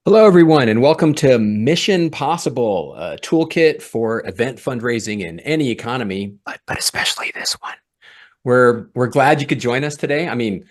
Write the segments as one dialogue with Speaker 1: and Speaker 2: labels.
Speaker 1: Hello, everyone, and welcome to Mission Possible, a toolkit for event fundraising in any economy, but especially this one. We're glad you could join us today. I mean,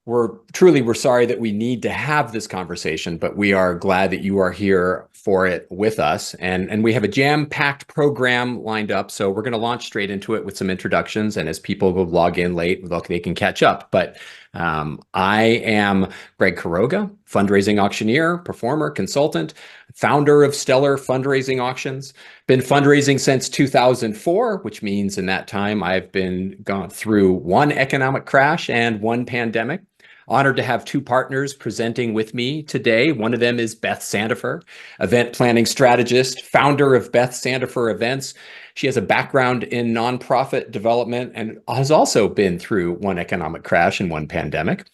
Speaker 1: we're sorry that we need to have this conversation, but we are glad that you are here for it with us. And we have a jam-packed program lined up, so we're going to launch straight into it with some introductions. And as people go log in late, look, they can catch up. But I am Greg Quiroga, fundraising auctioneer, performer, consultant, founder of Stellar Fundraising Auctions. Been fundraising since 2004, which means in that time I've been gone through one economic crash and one pandemic. Honored to have two partners presenting with me today. One of them is Beth Sandefur, event planning strategist, founder of Beth Sandefur Events. She has a background in nonprofit development and has also been through one economic crash and one pandemic.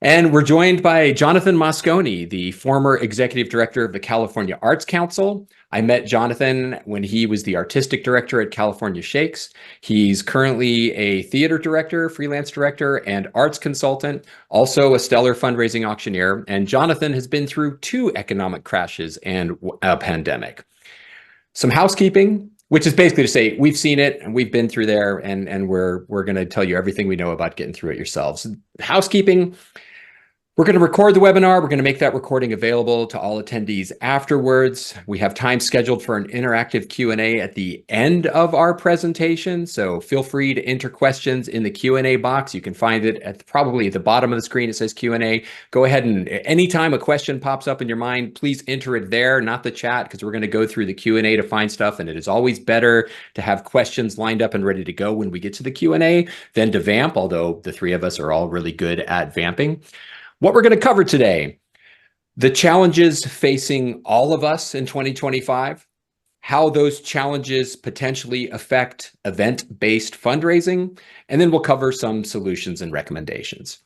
Speaker 1: And we're joined by Jonathan Moscone, the former executive director of the California Arts Council. I met Jonathan when he was the artistic director at California Shakes. He's currently a theater director, freelance director, and arts consultant, also a stellar fundraising auctioneer. And Jonathan has been through two economic crashes and a pandemic. Some housekeeping, which is basically to say we've seen it and we've been through there, and we're going to tell you everything we know about getting through it yourselves. Housekeeping. We're going to record the webinar. We're going to make that recording available to all attendees afterwards. We have time scheduled for an interactive Q&A at the end of our presentation. So feel free to enter questions in the Q&A box. You can find it at probably the bottom of the screen. It says Q&A. Go ahead and anytime a question pops up in your mind, please enter it there, not the chat, because we're going to go through the Q&A to find stuff. And it is always better to have questions lined up and ready to go when we get to the Q&A than to vamp, although the three of us are all really good at vamping. What we're going to cover today, the challenges facing all of us in 2025, how those challenges potentially affect event-based fundraising, and then we'll cover some solutions and recommendations.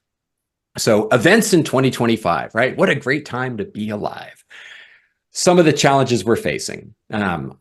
Speaker 1: So events in 2025, right? What a great time to be alive. Some of the challenges we're facing,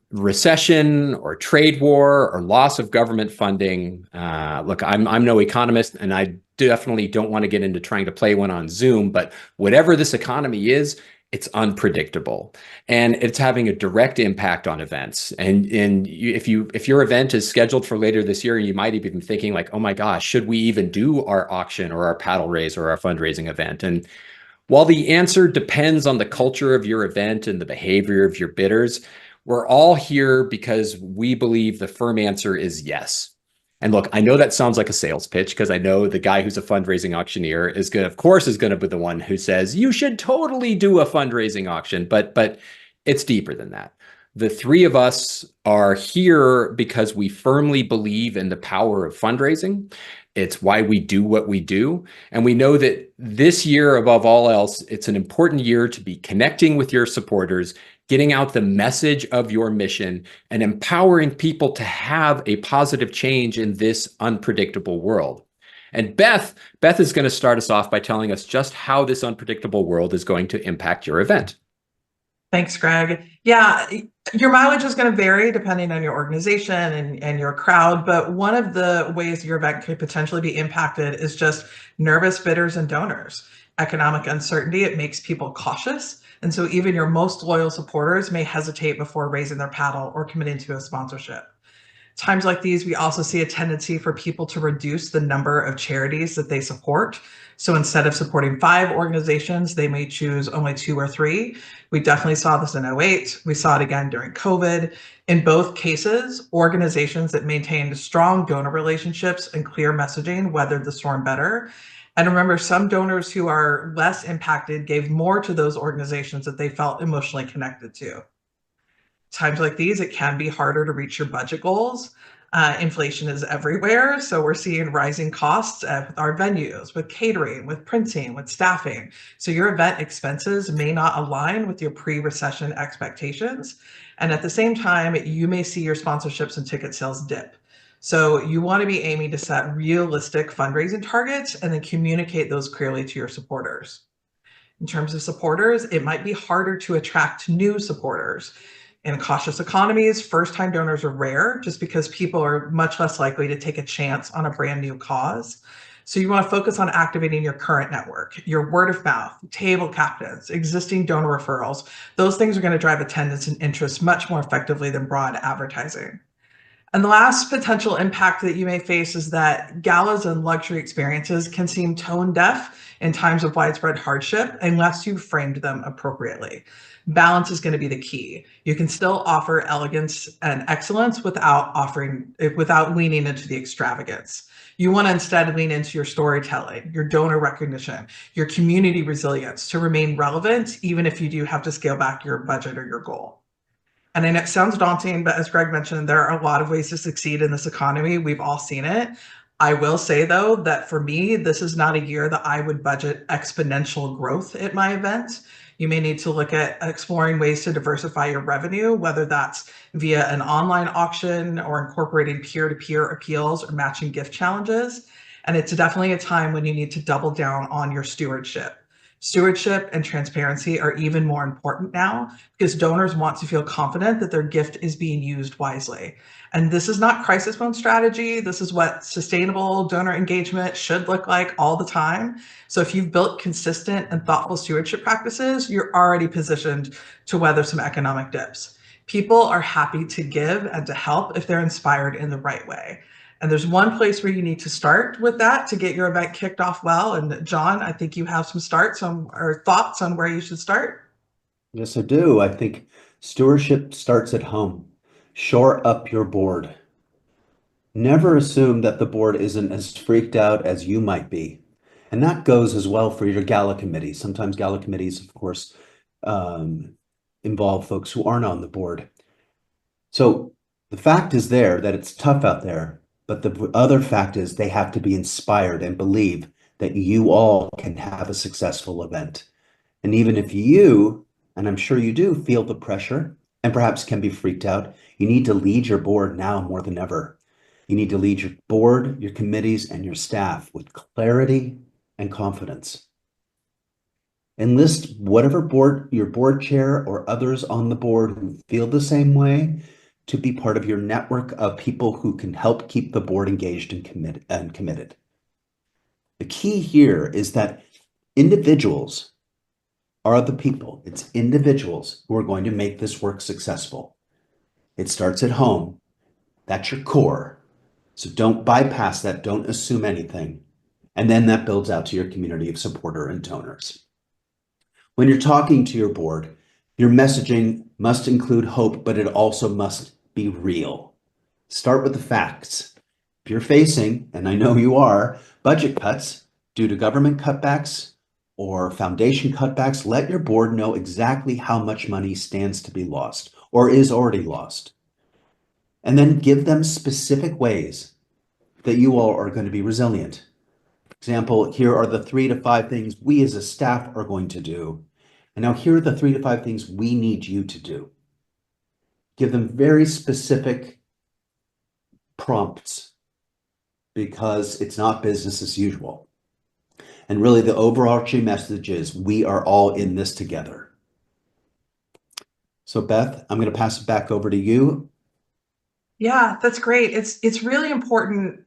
Speaker 1: recession or trade war or loss of government funding. Look, I'm no economist, and I definitely don't want to get into trying to play one on Zoom, but whatever this economy is, it's unpredictable, and it's having a direct impact on events. And if your event is scheduled for later this year, you might even be thinking like, oh my gosh, should we even do our auction or our paddle raise or our fundraising event? And while the answer depends on the culture of your event and the behavior of your bidders, we're all here because we believe the firm answer is yes. And look, I know that sounds like a sales pitch because I know the guy who's a fundraising auctioneer is going to, of course, is going to be the one who says you should totally do a fundraising auction, but it's deeper than that. The three of us are here because we firmly believe in the power of fundraising. It's why we do what we do. And we know that this year, above all else, it's an important year to be connecting with your supporters, getting out the message of your mission, and empowering people to have a positive change in this unpredictable world. And Beth is going to start us off by telling us just how this unpredictable world is going to impact your event.
Speaker 2: Thanks, Greg. Yeah, your mileage is going to vary depending on your organization and your crowd, but one of the ways your event could potentially be impacted is just nervous bidders and donors. Economic uncertainty, it makes people cautious. And so even your most loyal supporters may hesitate before raising their paddle or committing to a sponsorship. Times like these, we also see a tendency for people to reduce the number of charities that they support. So instead of supporting 5 organizations, they may choose only 2 or 3. We definitely saw this in 2008. We saw it again during COVID. In both cases, organizations that maintained strong donor relationships and clear messaging weathered the storm better. And remember, some donors who are less impacted gave more to those organizations that they felt emotionally connected to. Times like these, it can be harder to reach your budget goals. Inflation is everywhere. So we're seeing rising costs with our venues, with catering, with printing, with staffing. So your event expenses may not align with your pre-recession expectations. And at the same time, you may see your sponsorships and ticket sales dip. So you want to be aiming to set realistic fundraising targets and then communicate those clearly to your supporters. In terms of supporters, it might be harder to attract new supporters. In cautious economies, first-time donors are rare just because people are much less likely to take a chance on a brand new cause. So you want to focus on activating your current network, your word of mouth, table captains, existing donor referrals. Those things are going to drive attendance and interest much more effectively than broad advertising. And the last potential impact that you may face is that galas and luxury experiences can seem tone deaf in times of widespread hardship unless you framed them appropriately. Balance is going to be the key. You can still offer elegance and excellence without leaning into the extravagance. You want to instead lean into your storytelling, your donor recognition, your community resilience to remain relevant, even if you do have to scale back your budget or your goal. And I know it sounds daunting, but as Greg mentioned, there are a lot of ways to succeed in this economy. We've all seen it. I will say, though, that for me, this is not a year that I would budget exponential growth at my event. You may need to look at exploring ways to diversify your revenue, whether that's via an online auction or incorporating peer-to-peer appeals or matching gift challenges. And it's definitely a time when you need to double down on your stewardship. Stewardship and transparency are even more important now because donors want to feel confident that their gift is being used wisely. And this is not crisis fund strategy. This is what sustainable donor engagement should look like all the time. So if you've built consistent and thoughtful stewardship practices, you're already positioned to weather some economic dips. People are happy to give and to help if they're inspired in the right way. And there's one place where you need to start with that to get your event kicked off well. And John, I think you have some thoughts on where you should start.
Speaker 3: Yes, I do. I think stewardship starts at home. Shore up your board. Never assume that the board isn't as freaked out as you might be. And that goes as well for your gala committee. Sometimes gala committees, of course, involve folks who aren't on the board. So the fact is there that it's tough out there, but the other fact is they have to be inspired and believe that you all can have a successful event. And even if you, and I'm sure you do, feel the pressure and perhaps can be freaked out, you need to lead your board now more than ever. You need to lead your board, your committees, and your staff with clarity and confidence. Enlist whatever board, your board chair or others on the board who feel the same way to be part of your network of people who can help keep the board engaged and committed. The key here is that individuals are the people. It's individuals who are going to make this work successful. It starts at home. That's your core. So don't bypass that. Don't assume anything. And then that builds out to your community of supporter and donors. When you're talking to your board, your messaging must include hope, but it also must be real. Start with the facts. If you're facing, and I know you are, budget cuts due to government cutbacks or foundation cutbacks, let your board know exactly how much money stands to be lost or is already lost. And then give them specific ways that you all are going to be resilient. Example, here are the 3 to 5 things we as a staff are going to do. And now here are the 3 to 5 things we need you to do. Give them very specific prompts because it's not business as usual. And really the overarching message is we are all in this together. So Beth, I'm going to pass it back over to you.
Speaker 2: Yeah, that's great. It's really important,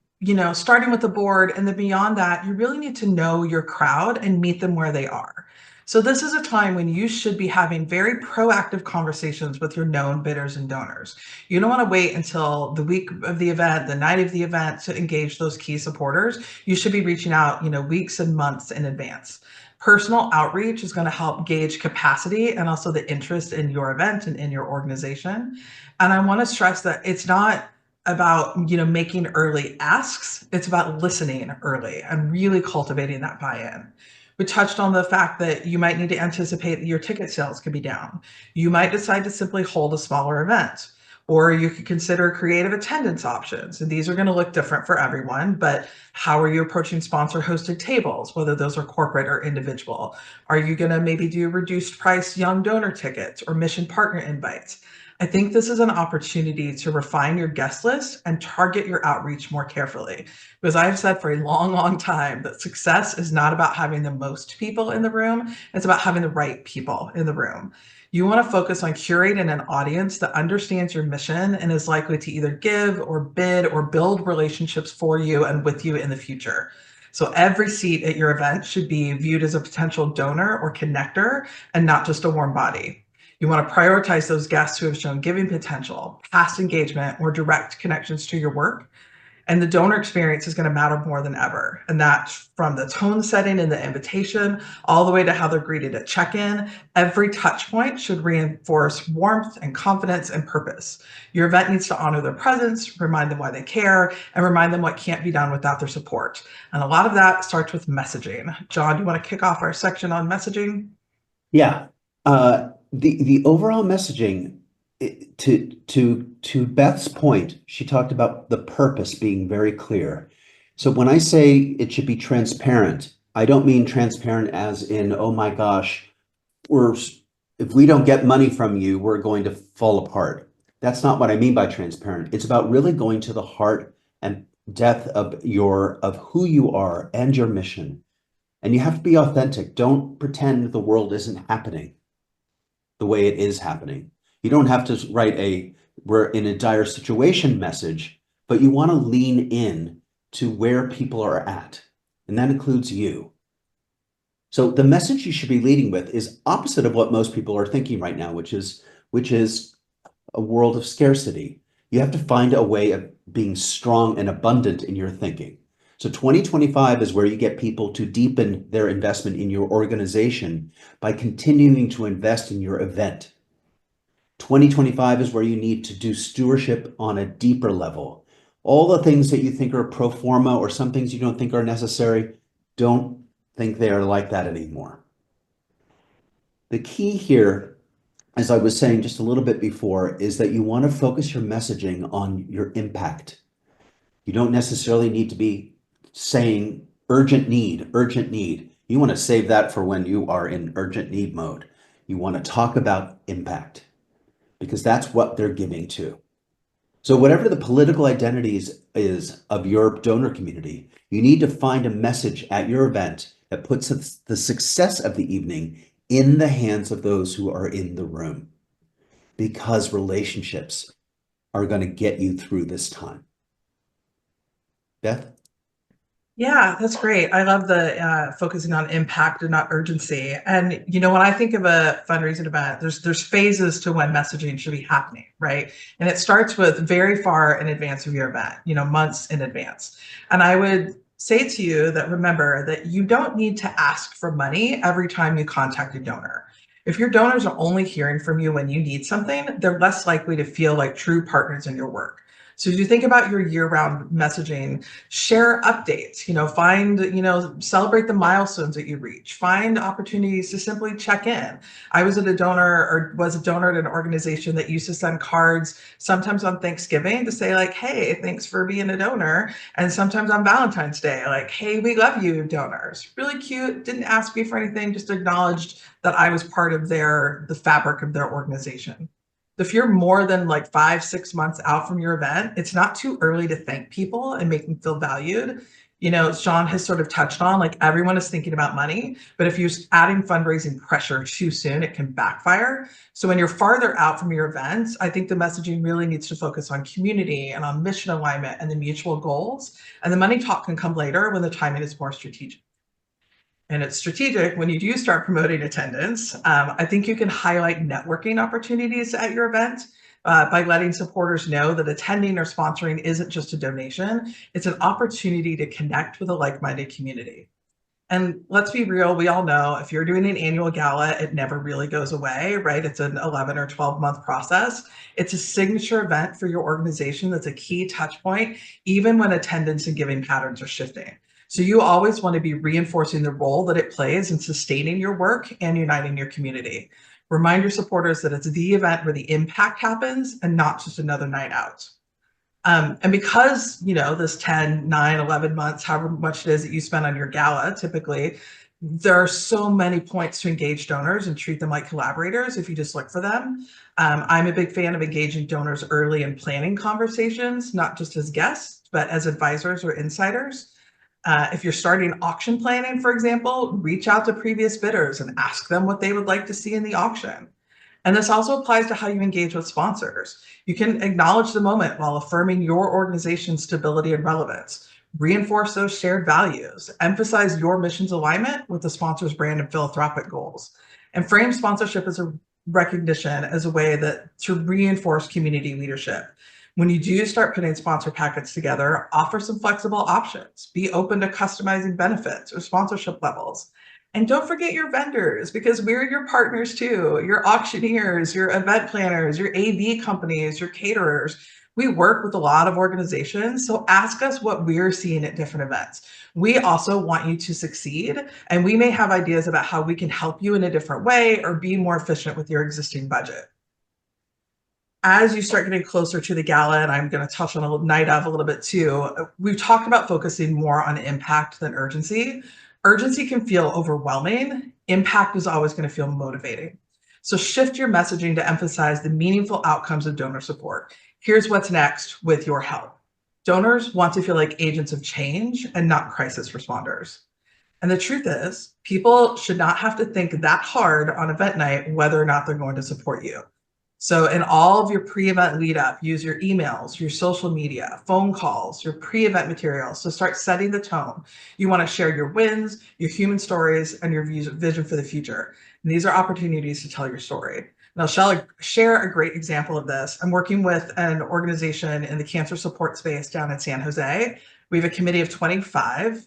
Speaker 2: starting with the board and then beyond that, you really need to know your crowd and meet them where they are. So this is a time when you should be having very proactive conversations with your known bidders and donors. You don't want to wait until the week of the event, the night of the event to engage those key supporters. You should be reaching out, weeks and months in advance. Personal outreach is going to help gauge capacity and also the interest in your event and in your organization. And I want to stress that it's not about, making early asks. It's about listening early and really cultivating that buy-in. We touched on the fact that you might need to anticipate that your ticket sales could be down. You might decide to simply hold a smaller event, or you could consider creative attendance options. And these are going to look different for everyone, but how are you approaching sponsor hosted tables, whether those are corporate or individual? Are you going to maybe do reduced price young donor tickets or mission partner invites? I think this is an opportunity to refine your guest list and target your outreach more carefully. Because I've said for a long, long time that success is not about having the most people in the room. It's about having the right people in the room. You want to focus on curating an audience that understands your mission and is likely to either give or bid or build relationships for you and with you in the future. So every seat at your event should be viewed as a potential donor or connector and not just a warm body. You want to prioritize those guests who have shown giving potential, past engagement, or direct connections to your work. And the donor experience is going to matter more than ever. And that's from the tone setting in the invitation all the way to how they're greeted at check-in. Every touch point should reinforce warmth and confidence and purpose. Your event needs to honor their presence, remind them why they care, and remind them what can't be done without their support. And a lot of that starts with messaging. John, do you want to kick off our section on messaging?
Speaker 3: Yeah. The overall messaging, to Beth's point, she talked about the purpose being very clear. So when I say it should be transparent, I don't mean transparent as in, oh my gosh, if we don't get money from you, we're going to fall apart. That's not what I mean by transparent. It's about really going to the heart and depth of who you are and your mission. And you have to be authentic. Don't pretend the world isn't happening the way it is happening. You don't have to write we're in a dire situation message, but you want to lean in to where people are at. And that includes you. So the message you should be leading with is opposite of what most people are thinking right now, which is a world of scarcity. You have to find a way of being strong and abundant in your thinking. So 2025 is where you get people to deepen their investment in your organization by continuing to invest in your event. 2025 is where you need to do stewardship on a deeper level. All the things that you think are pro forma or some things you don't think are necessary, don't think they are like that anymore. The key here, as I was saying just a little bit before, is that you want to focus your messaging on your impact. You don't necessarily need to be saying urgent need. You want to save that for when you are in urgent need mode. You want to talk about impact because that's what they're giving to. So whatever the political identities is of your donor community, you need to find a message at your event that puts the success of the evening in the hands of those who are in the room, because relationships are going to get you through this time. Beth?
Speaker 2: Yeah, that's great. I love the focusing on impact and not urgency. And when I think of a fundraising event, there's phases to when messaging should be happening, right? And it starts with very far in advance of your event, months in advance. And I would say to you that remember that you don't need to ask for money every time you contact a donor. If your donors are only hearing from you when you need something, they're less likely to feel like true partners in your work. So as you think about your year-round messaging, share updates, celebrate the milestones that you reach, find opportunities to simply check in. I was a donor at an organization that used to send cards sometimes on Thanksgiving to say like, hey, thanks for being a donor. And sometimes on Valentine's Day, like, hey, we love you, donors. Really cute, didn't ask me for anything, just acknowledged that I was part of the fabric of their organization. If you're more than like 5-6 months out from your event, it's not too early to thank people and make them feel valued. Sean has sort of touched on, like everyone is thinking about money, but if you're adding fundraising pressure too soon, it can backfire. So when you're farther out from your events, I think the messaging really needs to focus on community and on mission alignment and the mutual goals. And the money talk can come later when the timing is more strategic. And it's strategic when you do start promoting attendance. I think you can highlight networking opportunities at your event by letting supporters know that attending or sponsoring isn't just a donation, it's an opportunity to connect with a like-minded community. And let's be real, we all know if you're doing an annual gala, it never really goes away, right? It's an 11 or 12-month process. It's a signature event for your organization that's a key touch point, even when attendance and giving patterns are shifting. So you always want to be reinforcing the role that it plays in sustaining your work and uniting your community. Remind your supporters that it's the event where the impact happens and not just another night out. And because, this 10, 9, 11 months, however much it is that you spend on your gala, typically, there are so many points to engage donors and treat them like collaborators if you just look for them. I'm a big fan of engaging donors early in planning conversations, not just as guests, but as advisors or insiders. If you're starting auction planning, for example, reach out to previous bidders and ask them what they would like to see in the auction. And this also applies to how you engage with sponsors. You can acknowledge the moment while affirming your organization's stability and relevance. Reinforce those shared values. Emphasize your mission's alignment with the sponsor's brand and philanthropic goals. And frame sponsorship as a recognition as a way to reinforce community leadership. When you do start putting sponsor packets together, offer some flexible options. Be open to customizing benefits or sponsorship levels. And don't forget your vendors, because we're your partners too. Your auctioneers, your event planners, your AV companies, your caterers. We work with a lot of organizations, so ask us what we're seeing at different events. We also want you to succeed, and we may have ideas about how we can help you in a different way or be more efficient with your existing budget. As you start getting closer to the gala, and I'm going to touch on a night of a little bit too, we've talked about focusing more on impact than urgency. Urgency can feel overwhelming. Impact is always going to feel motivating. So shift your messaging to emphasize the meaningful outcomes of donor support. Here's what's next with your help. Donors want to feel like agents of change and not crisis responders. And the truth is, people should not have to think that hard on event night whether or not they're going to support you. So in all of your pre-event lead up, use your emails, your social media, phone calls, your pre-event materials to start setting the tone. You want to share your wins, your human stories, and your vision for the future. And these are opportunities to tell your story. And I'll share a great example of this. I'm working with an organization in the cancer support space down in San Jose. We have a committee of 25.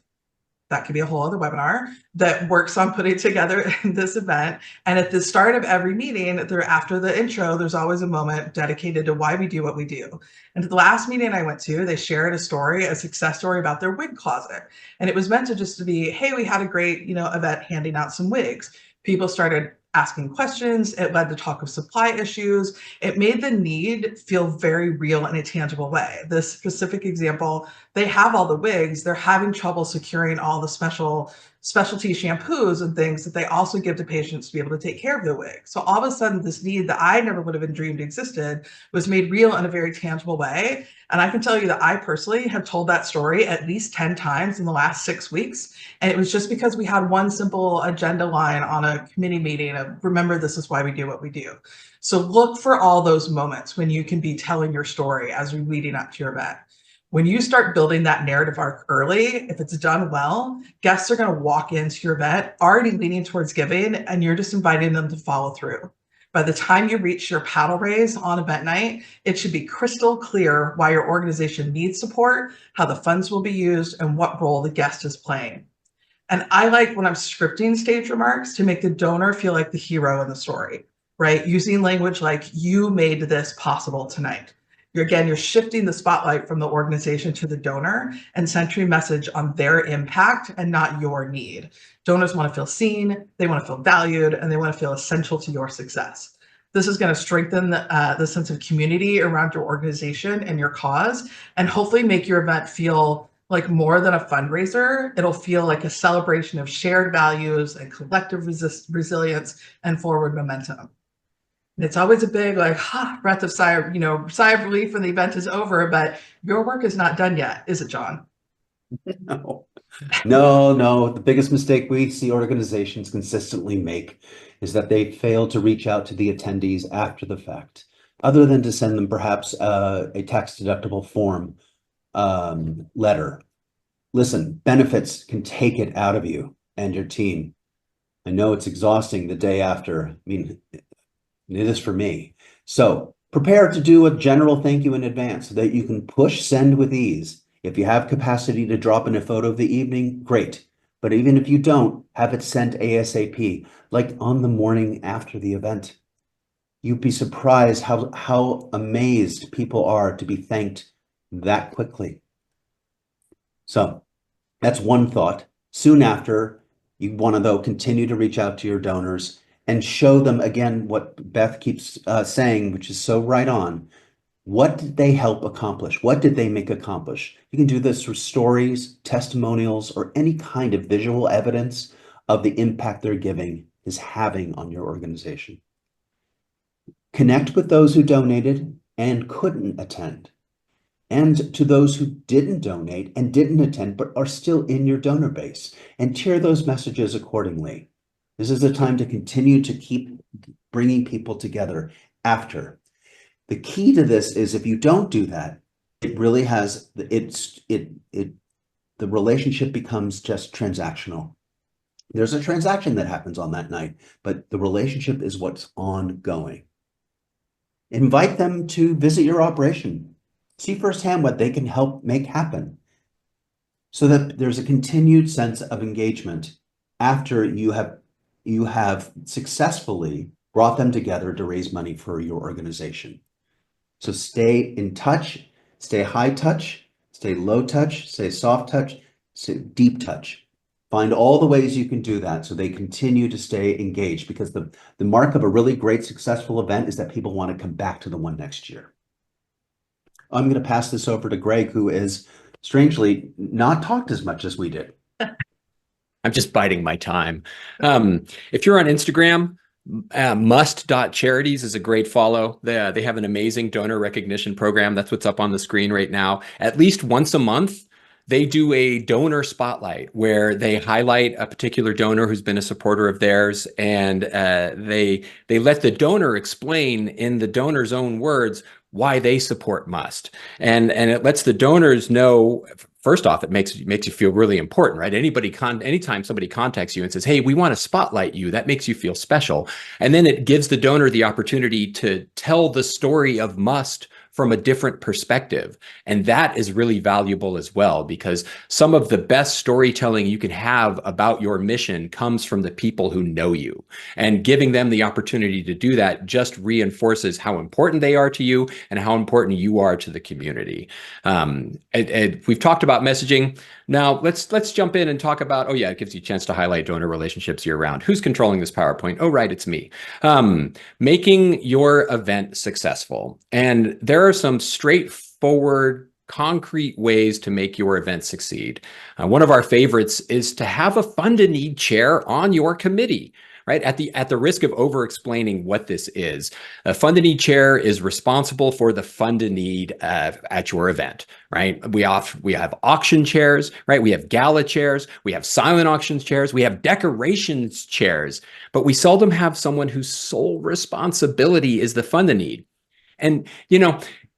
Speaker 2: That could be a whole other webinar that works on putting together this event. And at the start of every meeting, after the intro, there's always a moment dedicated to why we do what we do. And at the last meeting I went to, they shared a success story about their wig closet. And it was meant to just to be, hey, we had a great, event handing out some wigs. People started asking questions. It led to talk of supply issues. It made the need feel very real in a tangible way. This specific example, they have all the wigs. They're having trouble securing all the specialty shampoos and things that they also give to patients to be able to take care of their wigs. So all of a sudden, this need that I never would have dreamed existed was made real in a very tangible way. And I can tell you that I personally have told that story at least 10 times in the last 6 weeks. And it was just because we had one simple agenda line on a committee meeting of, remember, this is why we do what we do. So look for all those moments when you can be telling your story as you're leading up to your event. When you start building that narrative arc early, if it's done well, guests are going to walk into your event already leaning towards giving, and you're just inviting them to follow through. By the time you reach your paddle raise on event night, it should be crystal clear why your organization needs support, how the funds will be used, and what role the guest is playing. And I like, when I'm scripting stage remarks, to make the donor feel like the hero in the story, right? Using language like, you made this possible tonight. You're shifting the spotlight from the organization to the donor and centering message on their impact and not your need. Donors want to feel seen, they want to feel valued, and they want to feel essential to your success. This is going to strengthen the sense of community around your organization and your cause, and hopefully make your event feel like more than a fundraiser. It'll feel like a celebration of shared values and collective resilience and forward momentum. And it's always a big breath of sigh of relief when the event is over, but your work is not done yet, is it, John?
Speaker 3: No. The biggest mistake we see organizations consistently make is that they fail to reach out to the attendees after the fact, other than to send them perhaps a tax-deductible form letter. Listen, benefits can take it out of you and your team. I know it's exhausting the day after. I mean, it is for me. So prepare to do a general thank you in advance so that you can push send with ease. If you have capacity to drop in a photo of the evening, great. But even if you don't, have it sent ASAP, like on the morning after the event. You'd be surprised how amazed people are to be thanked that quickly. So that's one thought. Soon after, you want to, though, continue to reach out to your donors and show them, again, what Beth keeps saying, which is so right on. What did they help accomplish? What did they make accomplish? You can do this through stories, testimonials, or any kind of visual evidence of the impact their giving is having on your organization. Connect with those who donated and couldn't attend, and to those who didn't donate and didn't attend but are still in your donor base, and share those messages accordingly. This is a time to continue to keep bringing people together after. The key to this is, if you don't do that, it really has, it the relationship becomes just transactional. There's a transaction that happens on that night, but the relationship is what's ongoing. Invite them to visit your operation. See firsthand what they can help make happen so that there's a continued sense of engagement after you have successfully brought them together to raise money for your organization. So stay in touch, stay high touch, stay low touch, stay soft touch, stay deep touch. Find all the ways you can do that so they continue to stay engaged, because the mark of a really great successful event is that people want to come back to the one next year. I'm going to pass this over to Greg, who is strangely not talked as much as we did.
Speaker 1: I'm just biding my time. If you're on Instagram, must.charities is a great follow. They have an amazing donor recognition program. That's what's up on the screen right now. At least once a month, they do a donor spotlight where they highlight a particular donor who's been a supporter of theirs, and they let the donor explain in the donor's own words why they support Must. And it lets the donors know, first off, it makes you feel really important, right? Anytime somebody contacts you and says, hey, we want to spotlight you, that makes you feel special. And then it gives the donor the opportunity to tell the story of Must from a different perspective. And that is really valuable as well, because some of the best storytelling you can have about your mission comes from the people who know you. And giving them the opportunity to do that just reinforces how important they are to you and how important you are to the community. We've talked about messaging. Now let's jump in and talk about, oh yeah, it gives you a chance to highlight donor relationships year round. Who's controlling this PowerPoint? Oh, right, it's me. Making your event successful. And there are some straightforward, concrete ways to make your event succeed. One of our favorites is to have a fund a need chair on your committee. Right, at the risk of over-explaining what this is, a fund a need chair is responsible for the fund a need at your event. Right, we have auction chairs. Right, we have gala chairs. We have silent auctions chairs. We have decorations chairs. But we seldom have someone whose sole responsibility is the fund a need. And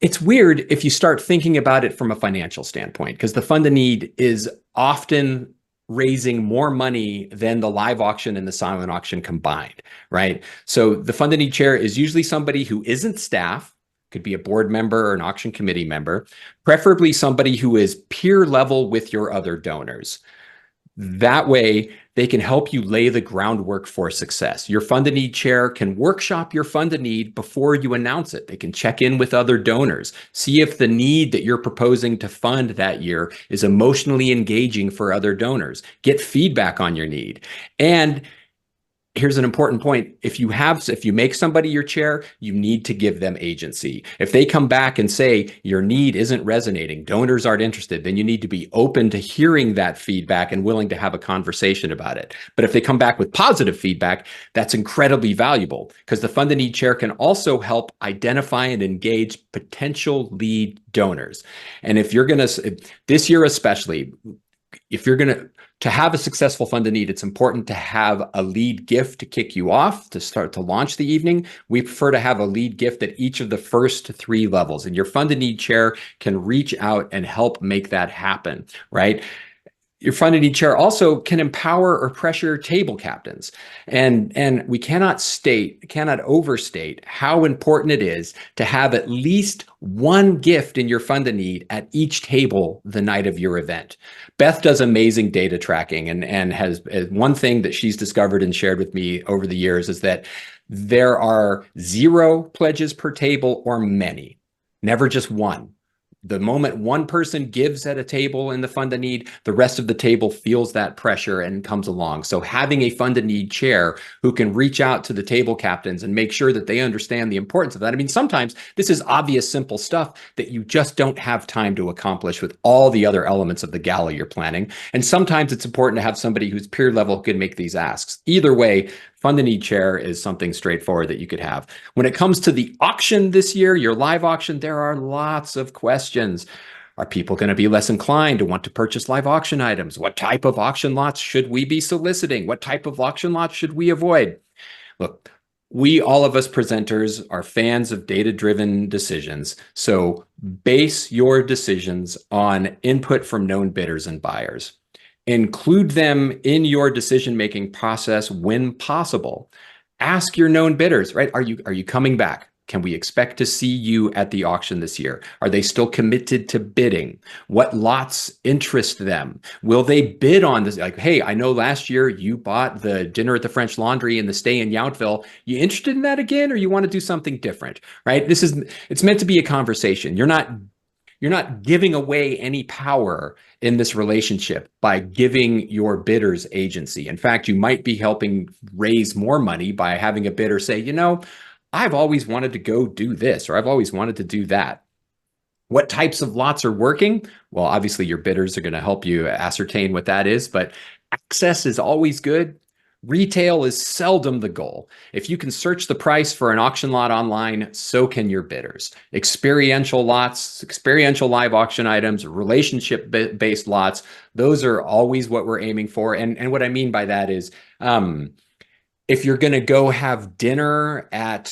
Speaker 1: it's weird if you start thinking about it from a financial standpoint, because the fund a need is often raising more money than the live auction and the silent auction combined, right? So the fund a need chair is usually somebody who isn't staff, could be a board member or an auction committee member, preferably somebody who is peer level with your other donors. That way, they can help you lay the groundwork for success. Your fund a need chair can workshop your fund a need before you announce it. They can check in with other donors, see if the need that you're proposing to fund that year is emotionally engaging for other donors, get feedback on your need. And here's an important point. If you make somebody your chair, you need to give them agency. If they come back and say your need isn't resonating, donors aren't interested, then you need to be open to hearing that feedback and willing to have a conversation about it. But if they come back with positive feedback, that's incredibly valuable, because the fund a need chair can also help identify and engage potential lead donors. And if you're going to, this year especially, if you're going to have a successful fund a need, it's important to have a lead gift to kick you off, to start to launch the evening. We prefer to have a lead gift at each of the first 3 levels, and your fund a need chair can reach out and help make that happen, right? Your fund a need chair also can empower or pressure table captains. And we cannot overstate how important it is to have at least one gift in your fund a need at each table the night of your event. Beth does amazing data tracking, and has one thing that she's discovered and shared with me over the years is that there are 0 pledges per table or many, never just one. The moment one person gives at a table in the fund a need, the rest of the table feels that pressure and comes along. So having a fund a need chair who can reach out to the table captains and make sure that they understand the importance of that. I mean, sometimes this is obvious, simple stuff that you just don't have time to accomplish with all the other elements of the gala you're planning. And sometimes it's important to have somebody who's peer level who can make these asks. Either way, fund a need chair is something straightforward that you could have. When it comes to the auction this year, your live auction, there are lots of questions. Are people going to be less inclined to want to purchase live auction items? What type of auction lots should we be soliciting? What type of auction lots should we avoid? Look, we, all of us presenters, are fans of data-driven decisions. So base your decisions on input from known bidders and buyers. Include them in your decision-making process when possible. Ask your known bidders, right? Are you coming back? Can we expect to see you at the auction this year? Are they still committed to bidding? What lots interest them? Will they bid on this? Like, hey, I know last year you bought the dinner at the French Laundry and the stay in Yountville. You interested in that again, or you want to do something different, right? It's meant to be a conversation. You're not giving away any power in this relationship by giving your bidders agency. In fact, you might be helping raise more money by having a bidder say, you know, I've always wanted to go do this, or I've always wanted to do that. What types of lots are working? Well, obviously your bidders are going to help you ascertain what that is, but access is always good. Retail is seldom the goal. If you can search the price for an auction lot online, so can your bidders. Experiential lots, experiential live auction items, relationship-based lots, those are always what we're aiming for. And what I mean by that is, if you're going to go have dinner at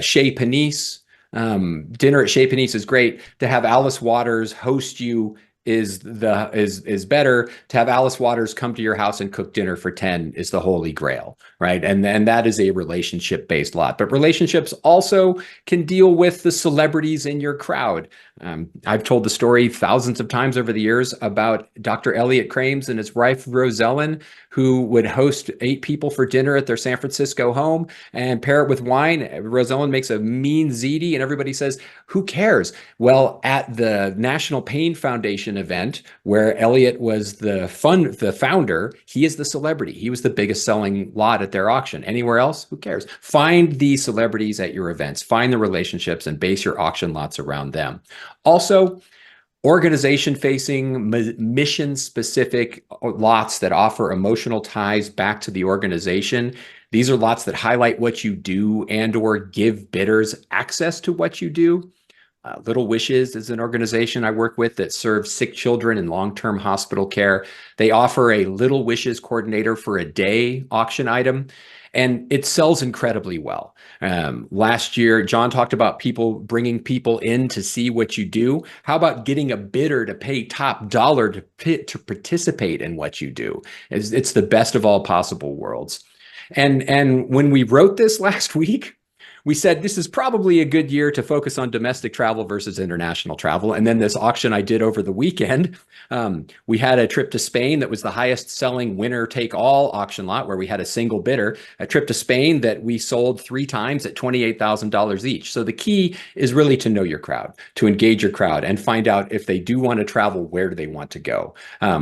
Speaker 1: Chez Panisse, dinner at Chez Panisse is great. To have Alice Waters host you is better. To have Alice Waters come to your house and cook dinner for 10 is the holy grail, right? And that is a relationship-based lot. But relationships also can deal with the celebrities in your crowd. I've told the story thousands of times over the years about Dr. Elliot Crames and his wife Rosellen, who would host 8 people for dinner at their San Francisco home and pair it with wine. Rosellen makes a mean ziti and everybody says, who cares? Well, at the National Pain Foundation event where Elliot was the founder, he is the celebrity. He was the biggest selling lot at their auction. Anywhere else, who cares? Find the celebrities at your events, find the relationships and base your auction lots around them. Also, organization-facing, mission-specific lots that offer emotional ties back to the organization. These are lots that highlight what you do and or give bidders access to what you do. Little Wishes is an organization I work with that serves sick children in long-term hospital care. They offer a Little Wishes coordinator for a day auction item, and it sells incredibly well. Last year, John talked about bringing people in to see what you do. How about getting a bidder to pay top dollar to participate in what you do? It's the best of all possible worlds. And when we wrote this last week, we said this is probably a good year to focus on domestic travel versus international travel. And then this auction I did over the weekend, we had a trip to Spain that was the highest selling winner take all auction lot where we had a single bidder, a trip to Spain that we sold 3 times at $28,000 each. So the key is really to know your crowd, to engage your crowd and find out if they do want to travel, where do they want to go?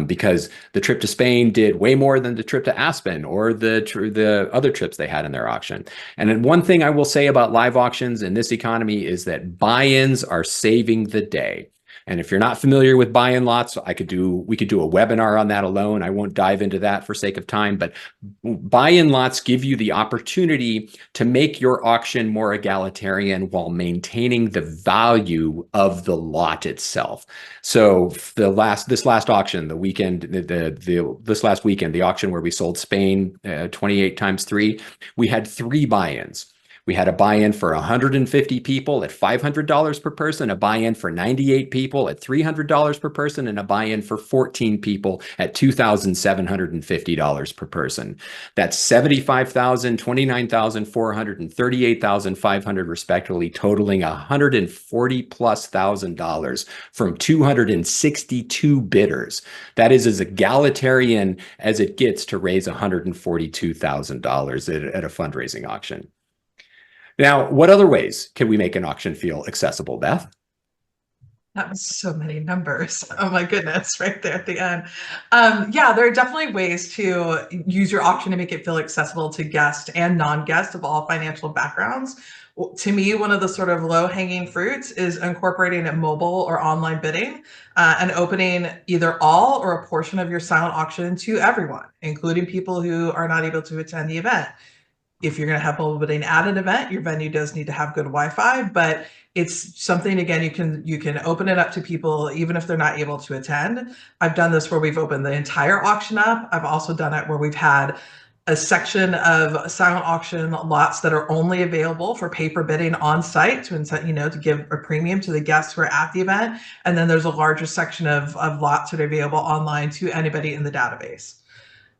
Speaker 1: Because the trip to Spain did way more than the trip to Aspen or the other trips they had in their auction. And then one thing I will say about live auctions in this economy is that buy-ins are saving the day. And if you're not familiar with buy-in lots, we could do a webinar on that alone. I won't dive into that for sake of time, but buy-in lots give you the opportunity to make your auction more egalitarian while maintaining the value of the lot itself. So this last auction, this last weekend, the auction where we sold Spain 28 times 3, we had 3 buy-ins. We had a buy-in for 150 people at $500 per person, a buy-in for 98 people at $300 per person, and a buy-in for 14 people at $2,750 per person. That's $75,000, $29,400, and $38,500 respectively, totaling $140,000+ from 262 bidders. That is as egalitarian as it gets to raise $142,000 at a fundraising auction. Now, what other ways can we make an auction feel accessible, Beth?
Speaker 2: That was so many numbers. Oh my goodness, right there at the end. Yeah, there are definitely ways to use your auction to make it feel accessible to guests and non-guests of all financial backgrounds. To me, one of the sort of low-hanging fruits is incorporating mobile or online bidding and opening either all or a portion of your silent auction to everyone, including people who are not able to attend the event. If you're going to have mobile bidding at an event, your venue does need to have good Wi-Fi, but it's something, again, you can open it up to people even if they're not able to attend. I've done this where we've opened the entire auction up. I've also done it where we've had a section of silent auction lots that are only available for paper bidding on site to incent, to give a premium to the guests who are at the event. And then there's a larger section of lots that are available online to anybody in the database.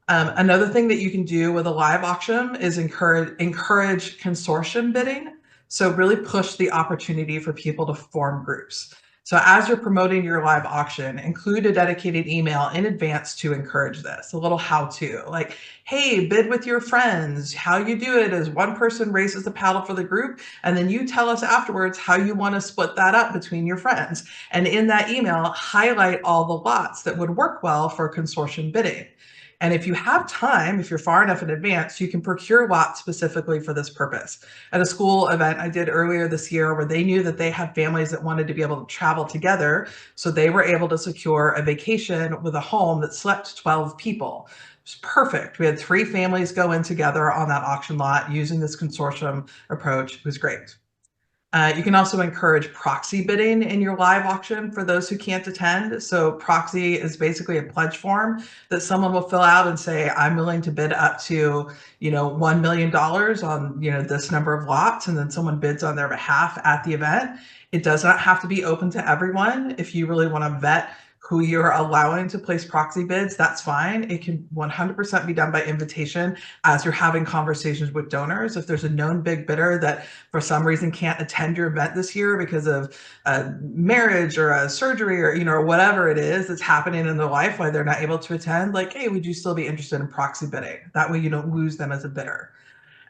Speaker 2: Another thing that you can do with a live auction is encourage consortium bidding. So really push the opportunity for people to form groups. So as you're promoting your live auction, include a dedicated email in advance to encourage this, a little how-to, like, hey, bid with your friends. How you do it is one person raises the paddle for the group, and then you tell us afterwards how you want to split that up between your friends. And in that email, highlight all the lots that would work well for consortium bidding. And if you have time, if you're far enough in advance, you can procure lots specifically for this purpose. At a school event I did earlier this year where they knew that they had families that wanted to be able to travel together, so they were able to secure a vacation with a home that slept 12 people. It was perfect. We had 3 families go in together on that auction lot using this consortium approach. It was great. You can also encourage proxy bidding in your live auction for those who can't attend. So proxy is basically a pledge form that someone will fill out and say, I'm willing to bid up to, $1 million on, this number of lots. And then someone bids on their behalf at the event. It does not have to be open to everyone. If you really want to vet who you're allowing to place proxy bids, that's fine. It can 100% be done by invitation as you're having conversations with donors. If there's a known big bidder that for some reason can't attend your event this year because of a marriage or a surgery or whatever it is that's happening in their life why they're not able to attend, like, hey, would you still be interested in proxy bidding? That way you don't lose them as a bidder.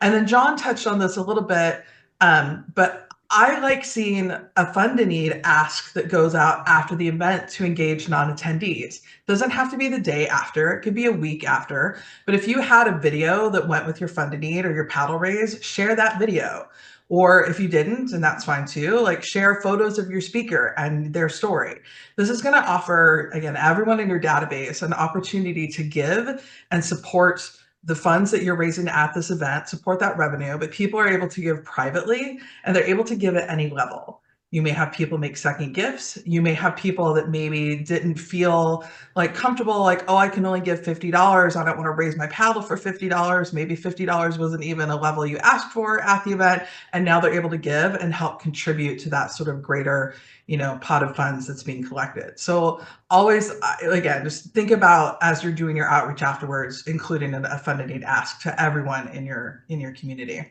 Speaker 2: And then John touched on this a little bit, but I like seeing a fund to need ask that goes out after the event to engage non-attendees. Doesn't have to be the day after, it could be a week after, but if you had a video that went with your fund to need or your paddle raise, share that video. Or if you didn't, and that's fine too, like share photos of your speaker and their story. This is going to offer, again, everyone in your database an opportunity to give and support the funds that you're raising at this event, support that revenue, but people are able to give privately and they're able to give at any level. You may have people make second gifts. You may have people that maybe didn't feel like comfortable, like, oh, I can only give $50. I don't want to raise my paddle for $50. Maybe $50 wasn't even a level you asked for at the event. And now they're able to give and help contribute to that sort of greater, pot of funds that's being collected. So always, again, just think about as you're doing your outreach afterwards, including a fund to need ask to everyone in your community.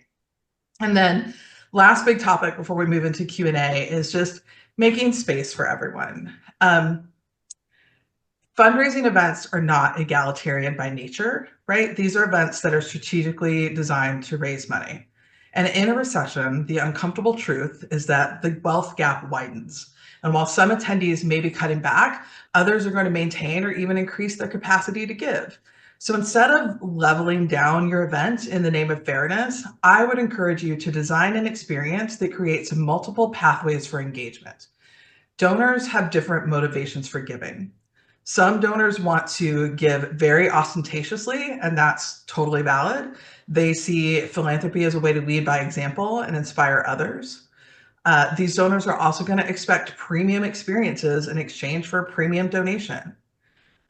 Speaker 2: And then last big topic before we move into Q&A is just making space for everyone. Fundraising events are not egalitarian by nature, right? These are events that are strategically designed to raise money. And in a recession, the uncomfortable truth is that the wealth gap widens. And while some attendees may be cutting back, others are going to maintain or even increase their capacity to give. So instead of leveling down your event in the name of fairness, I would encourage you to design an experience that creates multiple pathways for engagement. Donors have different motivations for giving. Some donors want to give very ostentatiously, and that's totally valid. They see philanthropy as a way to lead by example and inspire others. These donors are also going to expect premium experiences in exchange for a premium donation.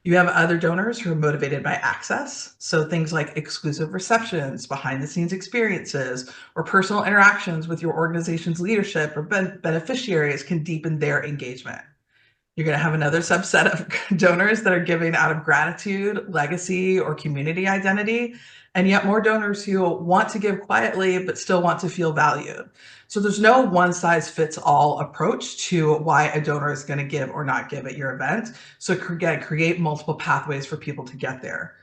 Speaker 2: You have other donors who are motivated by access. So things like exclusive receptions, behind the scenes experiences, or personal interactions with your organization's leadership or beneficiaries can deepen their engagement. You're going to have another subset of donors that are giving out of gratitude, legacy, or community identity, and yet more donors who want to give quietly but still want to feel valued. So there's no one size fits all approach to why a donor is going to give or not give at your event. So again, create multiple pathways for people to get there.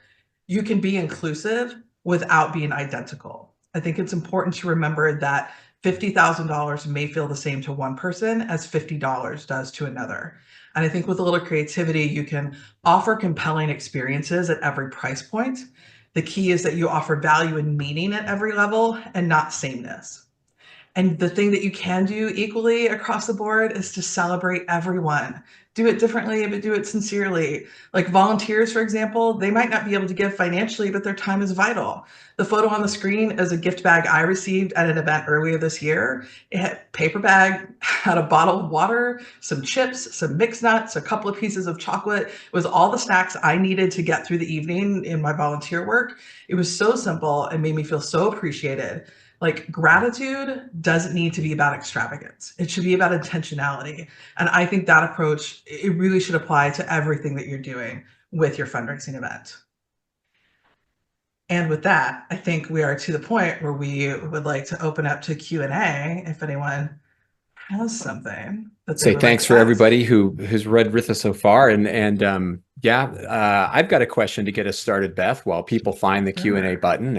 Speaker 2: You can be inclusive without being identical. I think it's important to remember that $50,000 may feel the same to one person as $50 does to another. And I think with a little creativity, you can offer compelling experiences at every price point. The key is that you offer value and meaning at every level and not sameness. And the thing that you can do equally across the board is to celebrate everyone. Do it differently, but do it sincerely. Like volunteers, for example, they might not be able to give financially, but their time is vital. The photo on the screen is a gift bag I received at an event earlier this year. It had a paper bag, had a bottle of water, some chips, some mixed nuts, a couple of pieces of chocolate. It was all the snacks I needed to get through the evening in my volunteer work. It was so simple and made me feel so appreciated. Like gratitude doesn't need to be about extravagance. It should be about intentionality. And I think that approach, it really should apply to everything that you're doing with your fundraising event. And with that, I think we are to the point where we would like to open up to Q&A if anyone has something that they
Speaker 1: Say
Speaker 2: would like
Speaker 1: thanks
Speaker 2: to
Speaker 1: for
Speaker 2: ask.
Speaker 1: everybody who's read with us so far, and yeah, I've got a question to get us started, Beth. While people find the Q&A
Speaker 2: Sure.
Speaker 1: button,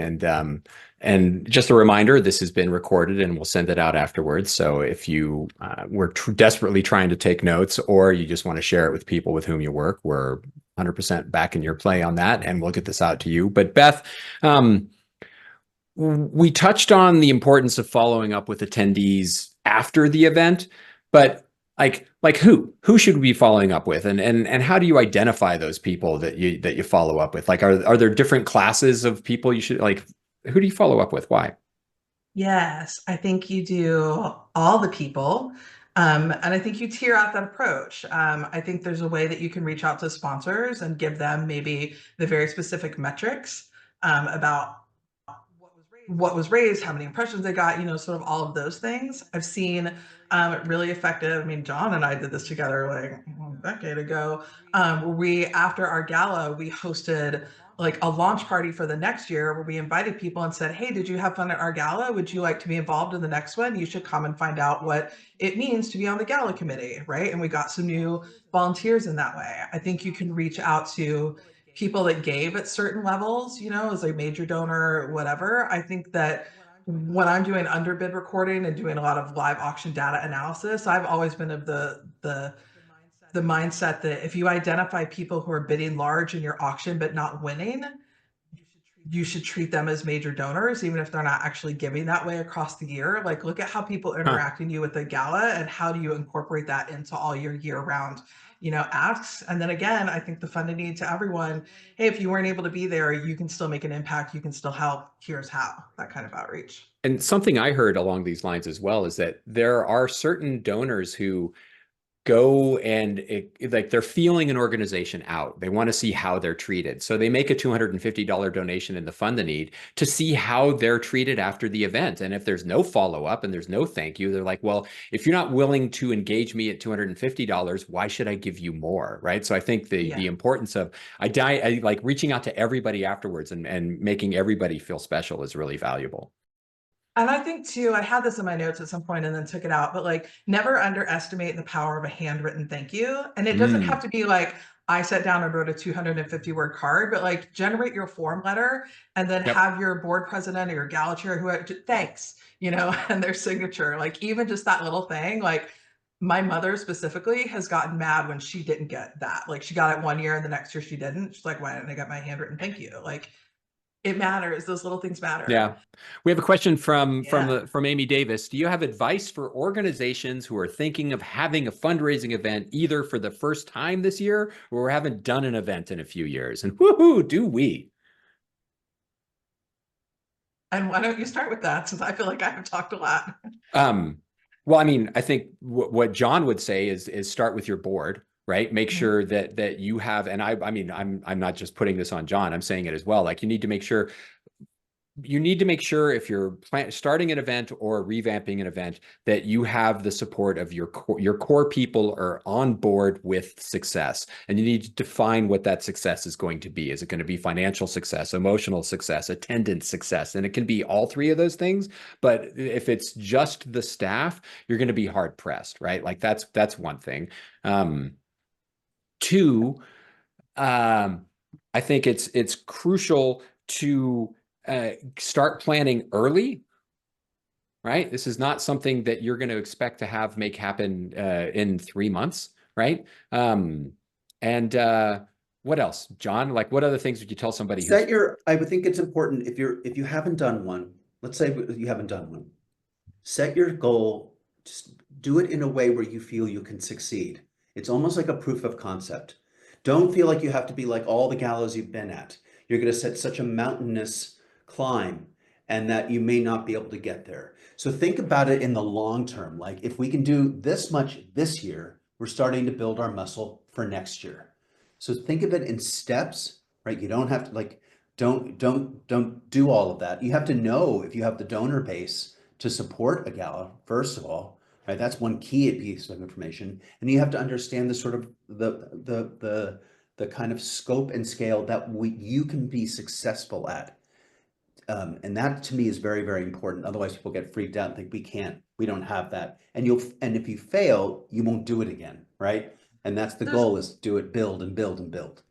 Speaker 1: and just a reminder, this has been recorded and we'll send it out afterwards. So if you were desperately trying to take notes, or you just want to share it with people with whom you work, we're 100% back in your play on that, and we'll get this out to you. But Beth, we touched on the importance of following up with attendees after the event, but like who should we be following up with, and how do you identify those people that you follow up with? Like, are there different classes of people you should like? Who do you follow up with? Why?
Speaker 2: Yes, I think you do all the people. And I think you tier out that approach. I think there's a way that you can reach out to sponsors and give them maybe the very specific metrics about what was raised, how many impressions they got, sort of all of those things. I've seen really effective. I mean, John and I did this together like a decade ago. Where we, after our gala, we hosted like a launch party for the next year where we invited people and said, hey, did you have fun at our gala? Would you like to be involved in the next one? You should come and find out what it means to be on the gala committee, right? And we got some new volunteers in that way. I think you can reach out to people that gave at certain levels, as a major donor, whatever. I think that when I'm doing underbid recording and doing a lot of live auction data analysis, I've always been of the mindset that if you identify people who are bidding large in your auction but not winning, you should treat them as major donors, even if they're not actually giving that way across the year. Like, look at how people interact in you with the gala, and how do you incorporate that into all your year-round, asks. And then again, I think the funding need to everyone. Hey, if you weren't able to be there, you can still make an impact. You can still help. Here's how. That kind of outreach.
Speaker 1: And something I heard along these lines as well is that there are certain donors who go and like they're feeling an organization out. They want to see how they're treated. So they make a $250 donation in the fund the need to see how they're treated after the event. And if there's no follow-up and there's no thank you, they're like, well, if you're not willing to engage me at $250, why should I give you more? Right. So I think the importance of I like reaching out to everybody afterwards and making everybody feel special is really valuable.
Speaker 2: And I think too, I had this in my notes at some point and then took it out, but like never underestimate the power of a handwritten thank you. And it doesn't have to be like, I sat down and wrote a 250-word card, but like generate your form letter and then have your board president or your gala chair who thanks, and their signature. Like even just that little thing, like my mother specifically has gotten mad when she didn't get that. Like she got it one year and the next year she didn't. She's like, why didn't I get my handwritten thank you? Like it matters. Those little things matter.
Speaker 1: Yeah. We have a question from Amy Davis. Do you have advice for organizations who are thinking of having a fundraising event either for the first time this year or haven't done an event in a few years? And woohoo, do we?
Speaker 2: And why don't you start with that, since I feel like I have talked a lot.
Speaker 1: Well, I mean, I think what John would say is start with your board, right? Make sure that you have, and I mean, I'm not just putting this on John, I'm saying it as well. Like you need to make sure if you're starting an event or revamping an event that you have the support of your core people are on board with success, and you need to define what that success is going to be. Is it going to be financial success, emotional success, attendance success? And it can be all three of those things. But if it's just the staff, you're going to be hard pressed, right? Like that's one thing. Two, I think it's crucial to start planning early, right? This is not something that you're going to expect to make happen in 3 months, right? And what else, John? Like, what other things would you tell somebody?
Speaker 3: I would think it's important if you haven't done one. Let's say you haven't done one. Set your goal, just do it in a way where you feel you can succeed. It's almost like a proof of concept. Don't feel like you have to be like all the galas you've been at. You're going to set such a mountainous climb and that you may not be able to get there. So think about it in the long term. Like if we can do this much this year, we're starting to build our muscle for next year. So think of it in steps, right? You don't have to like, don't do all of that. You have to know if you have the donor base to support a gala, first of all, right? That's one key piece of information. And you have to understand the sort of the kind of scope and scale that you can be successful at. And that to me is very, very important. Otherwise people get freaked out and think we don't have that. And if you fail, you won't do it again, right? And that's the goal, is do it, build and build and build.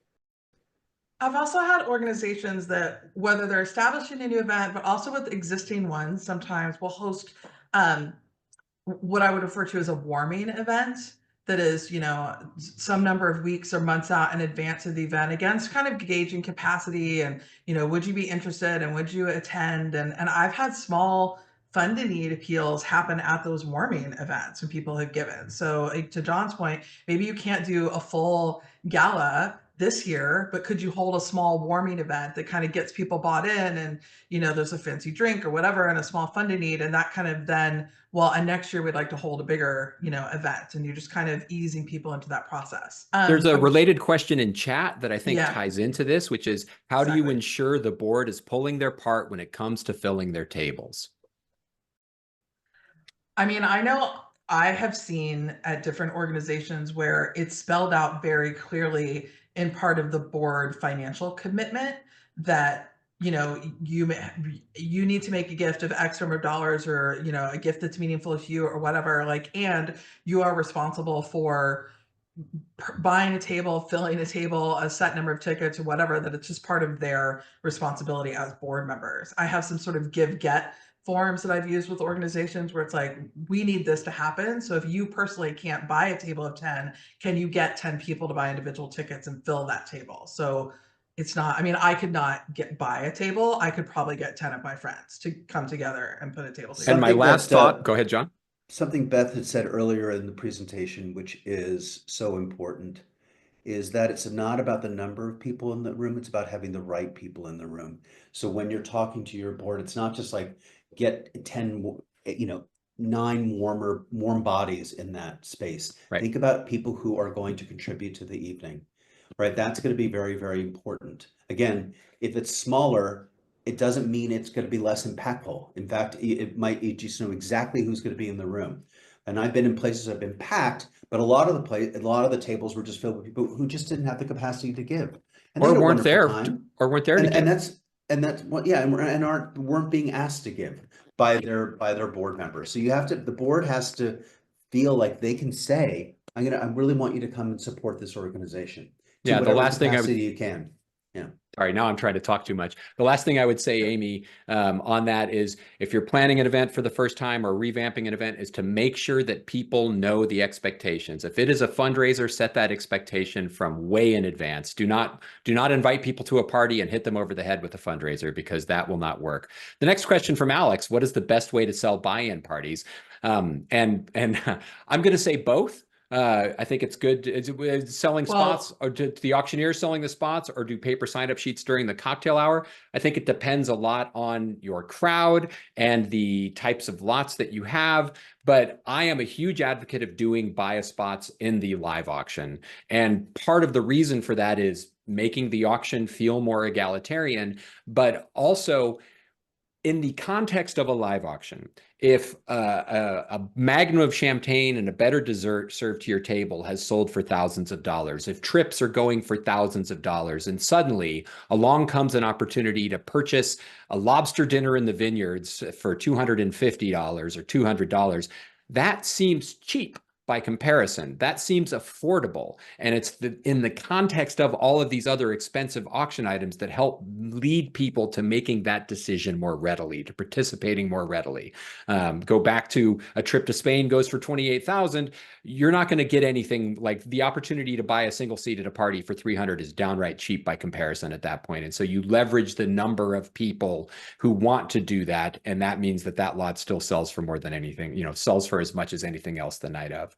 Speaker 2: I've also had organizations that, whether they're establishing a new event, but also with existing ones, sometimes will host what I would refer to as a warming event that is, some number of weeks or months out in advance of the event, again, it's kind of gauging capacity and, would you be interested and would you attend? And I've had small fund to need appeals happen at those warming events when people have given. So to John's point, maybe you can't do a full gala this year, but could you hold a small warming event that kind of gets people bought in and, there's a fancy drink or whatever and a small fund to need. And that kind of then, and next year we'd like to hold a bigger, event, and you're just kind of easing people into that process.
Speaker 1: There's a related question in chat that I think ties into this, which is how do you ensure the board is pulling their part when it comes to filling their tables?
Speaker 2: I mean, I know I have seen at different organizations where it's spelled out very clearly in part of the board financial commitment that, you need to make a gift of X number of dollars, or, a gift that's meaningful to you or whatever, and you are responsible for buying a table, filling a table, a set number of tickets or whatever, that it's just part of their responsibility as board members. I have some sort of give-get forms that I've used with organizations where it's like, we need this to happen. So if you personally can't buy a table of 10, can you get 10 people to buy individual tickets and fill that table? So it's not, I could not buy a table. I could probably get 10 of my friends to come together and put a table together.
Speaker 1: And my last thought, go ahead, John.
Speaker 3: Something Beth had said earlier in the presentation, which is so important, is that it's not about the number of people in the room, it's about having the right people in the room. So when you're talking to your board, it's not just like get 10, 9 warm bodies in that space.
Speaker 1: Right.
Speaker 3: Think about people who are going to contribute to the evening, right? That's going to be very, very important. Again, if it's smaller, it doesn't mean it's going to be less impactful. In fact, it might, you just know exactly who's going to be in the room. And I've been in places that have been packed, but a lot of the tables were just filled with people who just didn't have the capacity to give, and
Speaker 1: or weren't there, or weren't there,
Speaker 3: and that's what, and weren't being asked to give by their board members. So the board has to feel like they can say, I really want you to come and support this organization.
Speaker 1: Yeah, the last thing
Speaker 3: you can. Yeah.
Speaker 1: Sorry, now I'm trying to talk too much. The last thing I would say, Amy, on that is if you're planning an event for the first time or revamping an event, is to make sure that people know the expectations. If it is a fundraiser, set that expectation from way in advance. Do not invite people to a party and hit them over the head with a fundraiser, because that will not work. The next question from Alex: what is the best way to sell buy-in parties? And I'm going to say both. I think it's good. Is selling spots, or to the auctioneer selling the spots, or do paper sign-up sheets during the cocktail hour? I think it depends a lot on your crowd and the types of lots that you have. But I am a huge advocate of doing buy-a spots in the live auction. And part of the reason for that is making the auction feel more egalitarian, but also in the context of a live auction. If a magnum of champagne and a better dessert served to your table has sold for thousands of dollars, if trips are going for thousands of dollars, and suddenly along comes an opportunity to purchase a lobster dinner in the vineyards for $250 or $200, that seems cheap by comparison. That seems affordable. And it's in the context of all of these other expensive auction items that help lead people to making that decision more readily, to participating more readily. Go back to a trip to Spain goes for 28,000. You're not going to get anything like the opportunity to buy a single seat at a party for 300 is downright cheap by comparison at that point. And so you leverage the number of people who want to do that. And that means that that lot still sells for more than anything, sells for as much as anything else the night of.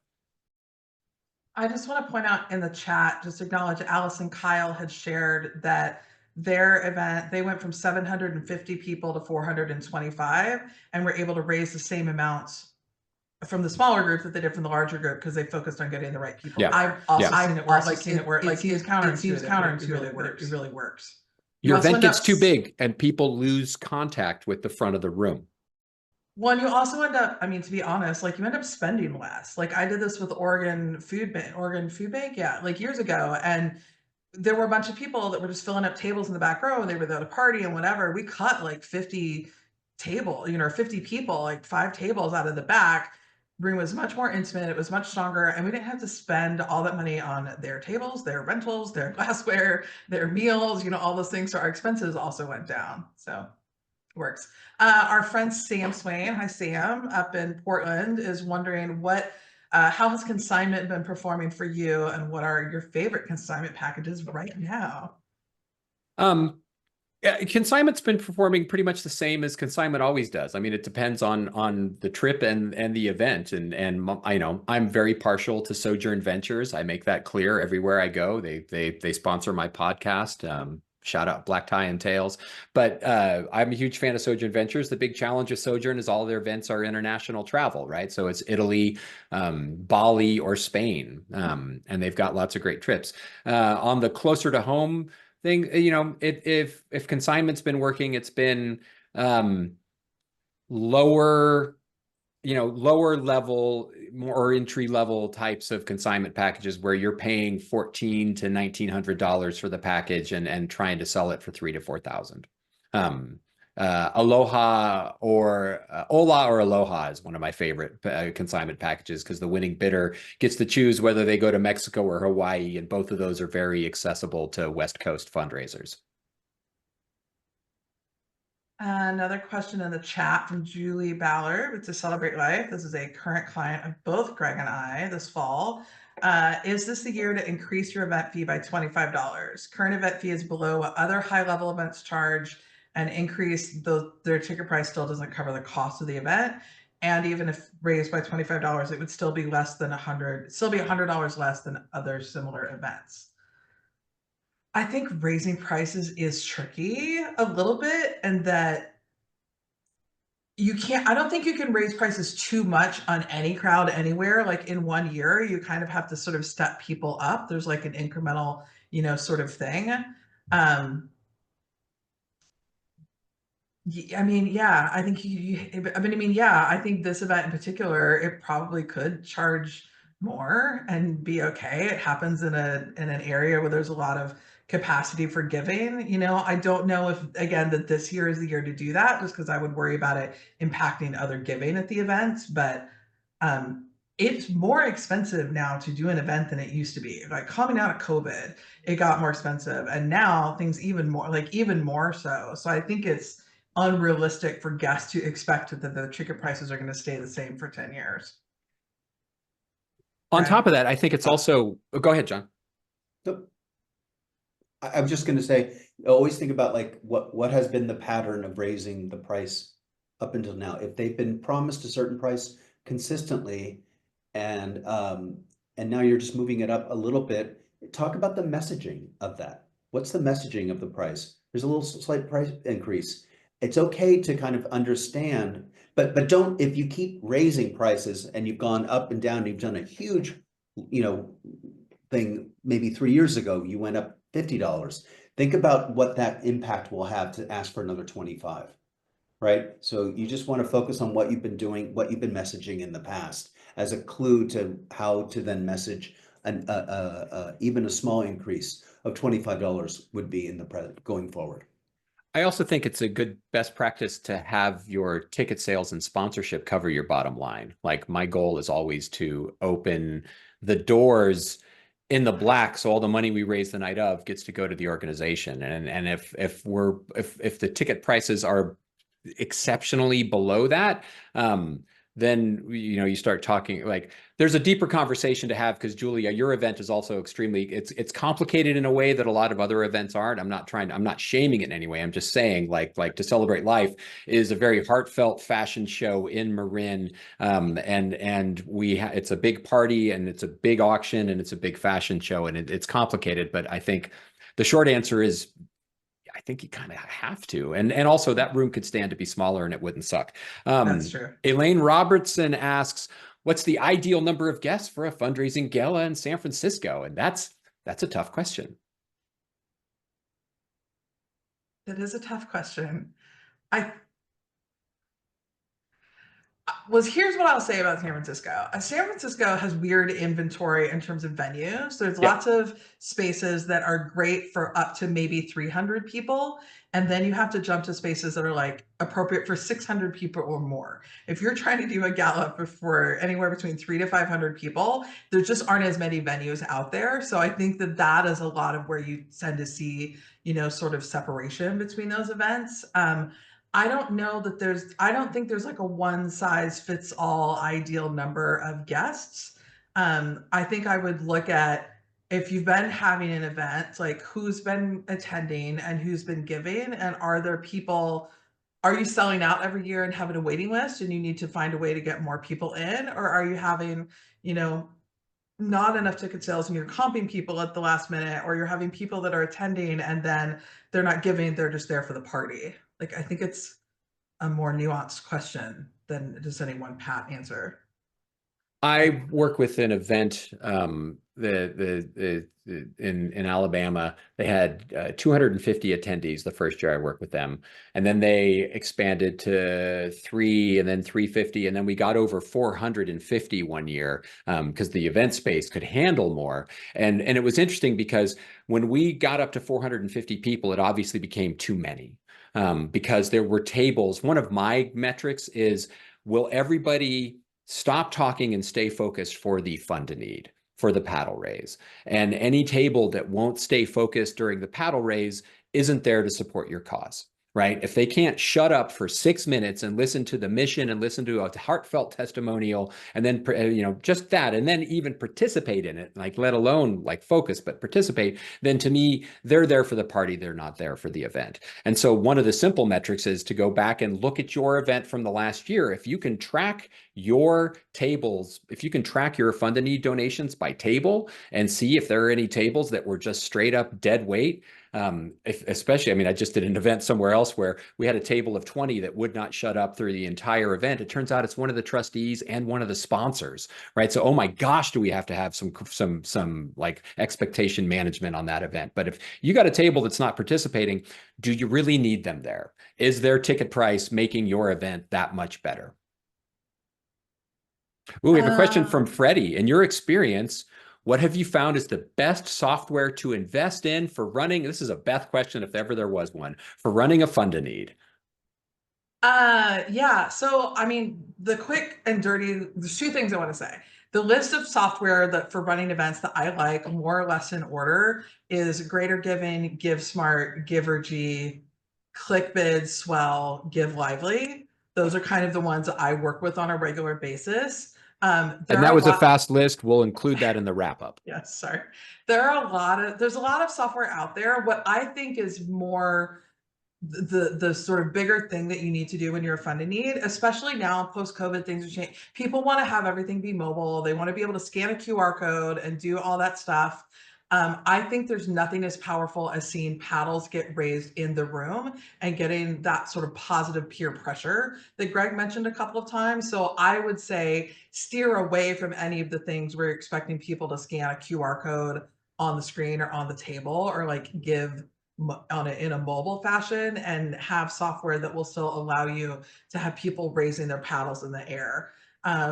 Speaker 2: I just want to point out in the chat, just acknowledge Alice and Kyle had shared that their event, they went from 750 people to 425 and were able to raise the same amounts from the smaller group that they did from the larger group because they focused on getting the right people.
Speaker 1: Yeah.
Speaker 2: I've also
Speaker 1: Yeah.
Speaker 2: seen it work. Like seen it work. Like it seems counterintuitive, but it really works.
Speaker 1: Your event gets too big and people lose contact with the front of the room.
Speaker 2: One, you also end up, I mean, to be honest, like you end up spending less. Like I did this with Oregon Food Bank, yeah, like years ago. And there were a bunch of people that were just filling up tables in the back row and they were at a party and whatever. We cut like 50 50 people, like 5 tables out of the back. Room was much more intimate. It was much stronger. And we didn't have to spend all that money on their tables, their rentals, their glassware, their meals, all those things. So our expenses also went down. So works. Our friend Sam Swain, hi Sam, up in Portland, is wondering how has consignment been performing for you, and what are your favorite consignment packages right now?
Speaker 1: Consignment's been performing pretty much the same as consignment always does. I mean, it depends on the trip and the event, and I know I'm very partial to Sojourn Ventures. I make that clear everywhere I go. They sponsor my podcast. Shout out Black Tie and Tails. But I'm a huge fan of Sojourn Ventures. The big challenge of Sojourn is all their events are international travel, right? So it's Italy, Bali, or Spain. And they've got lots of great trips. On the closer to home thing, if consignment's been working, it's been lower level, more entry level types of consignment packages where you're paying $1,400 to $1,900 for the package and trying to sell it for $3,000 to $4,000. Aloha or Ola or Aloha is one of my favorite consignment packages because the winning bidder gets to choose whether they go to Mexico or Hawaii, and both of those are very accessible to West Coast fundraisers.
Speaker 2: Another question in the chat from Julie Ballard to Celebrate Life. This is a current client of both Greg and I this fall. Is this the year to increase your event fee by $25? Current event fee is below what other high-level events charge, and increase their ticket price still doesn't cover the cost of the event. And even if raised by $25, it would still be less than $100 less than other similar events. I think raising prices is tricky a little bit, and that I don't think you can raise prices too much on any crowd anywhere. Like in one year, you kind of have to sort of step people up. There's like an incremental, sort of thing. I mean, yeah, I think I think this event in particular, it probably could charge more and be okay. It happens in an area where there's a lot of capacity for giving. I don't know if, again, that this year is the year to do that, just because I would worry about it impacting other giving at the events. But it's more expensive now to do an event than it used to be. Like coming out of COVID, it got more expensive, and now things even more so. So I think it's unrealistic for guests to expect that the ticket prices are going to stay the same for 10 years.
Speaker 1: On top of that, I think it's also, go ahead, John.
Speaker 3: I was just going to say, always think about like what has been the pattern of raising the price up until now. If they've been promised a certain price consistently, and now you're just moving it up a little bit, talk about the messaging of that. What's the messaging of the price? There's a little slight price increase. It's okay to kind of understand, but don't, if you keep raising prices and you've gone up and down, you've done a huge, thing, maybe 3 years ago, you went up $50. Think about what that impact will have to ask for another 25, right? So you just want to focus on what you've been doing, what you've been messaging in the past as a clue to how to then message even a small increase of $25 would be in the going forward.
Speaker 1: I also think it's a good best practice to have your ticket sales and sponsorship cover your bottom line. Like my goal is always to open the doors in the black, so all the money we raise the night of gets to go to the organization. And if the ticket prices are exceptionally below that, then you start talking like there's a deeper conversation to have because Julia, your event is also extremely it's complicated in a way that a lot of other events aren't. I'm not shaming it in any way. I'm just saying like To Celebrate Life is a very heartfelt fashion show in Marin, and it's a big party and it's a big auction and it's a big fashion show and it's complicated. But I think the short answer is I think you kind of have to. And also that room could stand to be smaller and it wouldn't suck.
Speaker 2: That's true.
Speaker 1: Elaine Robertson asks, what's the ideal number of guests for a fundraising gala in San Francisco? And that's a tough question.
Speaker 2: That is a tough question. Here's what I'll say about San Francisco. San Francisco has weird inventory in terms of venues. There's lots of spaces that are great for up to maybe 300 people. And then you have to jump to spaces that are like appropriate for 600 people or more. If you're trying to do a gala for anywhere between 300 to 500 people, there just aren't as many venues out there. So I think that is a lot of where you tend to see, sort of separation between those events. I don't think there's like a one size fits all ideal number of guests. I think I would look at if you've been having an event, like who's been attending and who's been giving, and are you selling out every year and having a waiting list and you need to find a way to get more people in? Or are you having, not enough ticket sales and you're comping people at the last minute, or you're having people that are attending and then they're not giving, they're just there for the party? Like, I think it's a more nuanced question than just any one pat answer.
Speaker 1: I work with an event in Alabama. They had 250 attendees the first year I worked with them, and then they expanded to 3 and then 350, and then we got over 450 one year because the event space could handle more. And it was interesting because when we got up to 450 people, it obviously became too many because there were tables. One of my metrics is, will everybody stop talking and stay focused for the fund to need, for the paddle raise? And any table that won't stay focused during the paddle raise isn't there to support your cause, right? If they can't shut up for 6 minutes and listen to the mission and listen to a heartfelt testimonial and then, just that, and then even participate in it, like let alone like focus, but participate, then to me, they're there for the party. They're not there for the event. And so one of the simple metrics is to go back and look at your event from the last year. If you can track your tables, if you can track your fund to need donations by table and see if there are any tables that were just straight up dead weight, especially, I just did an event somewhere else where we had a table of 20 that would not shut up through the entire event. It turns out it's one of the trustees and one of the sponsors, right? So, oh my gosh, do we have to have some like expectation management on that event? But if you got a table that's not participating, do you really need them there? Is their ticket price making your event that much better? Ooh, we have a question from Freddie. In your experience, what have you found is the best software to invest in for running? This is a Beth question, if ever there was one, for running a fund to need.
Speaker 2: Yeah. So, the quick and dirty, there's 2 things I want to say. The list of software that for running events that I like more or less in order is Greater Giving, GiveSmart, Givergy, ClickBid, Swell, Give Lively. Those are kind of the ones that I work with on a regular basis.
Speaker 1: And that was a fast list. We'll include that in the wrap up.
Speaker 2: Yes, sorry. There's a lot of software out there. What I think is more the sort of bigger thing that you need to do when you're a fund in need, especially now post-COVID, things are changing. People want to have everything be mobile. They want to be able to scan a QR code and do all that stuff. I think there's nothing as powerful as seeing paddles get raised in the room and getting that sort of positive peer pressure that Greg mentioned a couple of times. So I would say steer away from any of the things where you're expecting people to scan a QR code on the screen or on the table or like give in a mobile fashion, and have software that will still allow you to have people raising their paddles in the air.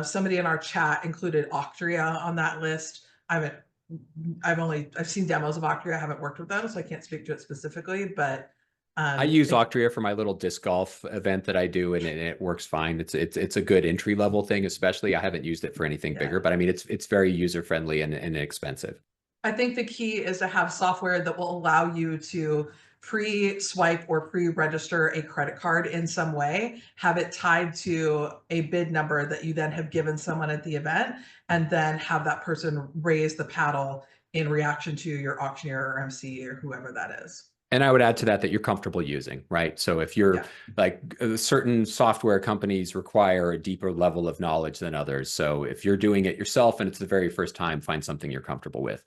Speaker 2: Somebody in our chat included Octria on that list. I've seen demos of Octria. I haven't worked with them, so I can't speak to it specifically, but
Speaker 1: I use Octria for my little disc golf event that I do, and it works fine. It's a good entry level thing, especially. I haven't used it for anything bigger, but I mean, it's very user friendly and inexpensive.
Speaker 2: I think the key is to have software that will allow you to pre-swipe or pre-register a credit card in some way, have it tied to a bid number that you then have given someone at the event, and then have that person raise the paddle in reaction to your auctioneer or MC or whoever that is.
Speaker 1: And I would add to that you're comfortable using, right? So if you're like certain software companies require a deeper level of knowledge than others. So if you're doing it yourself and it's the very first time, find something you're comfortable with.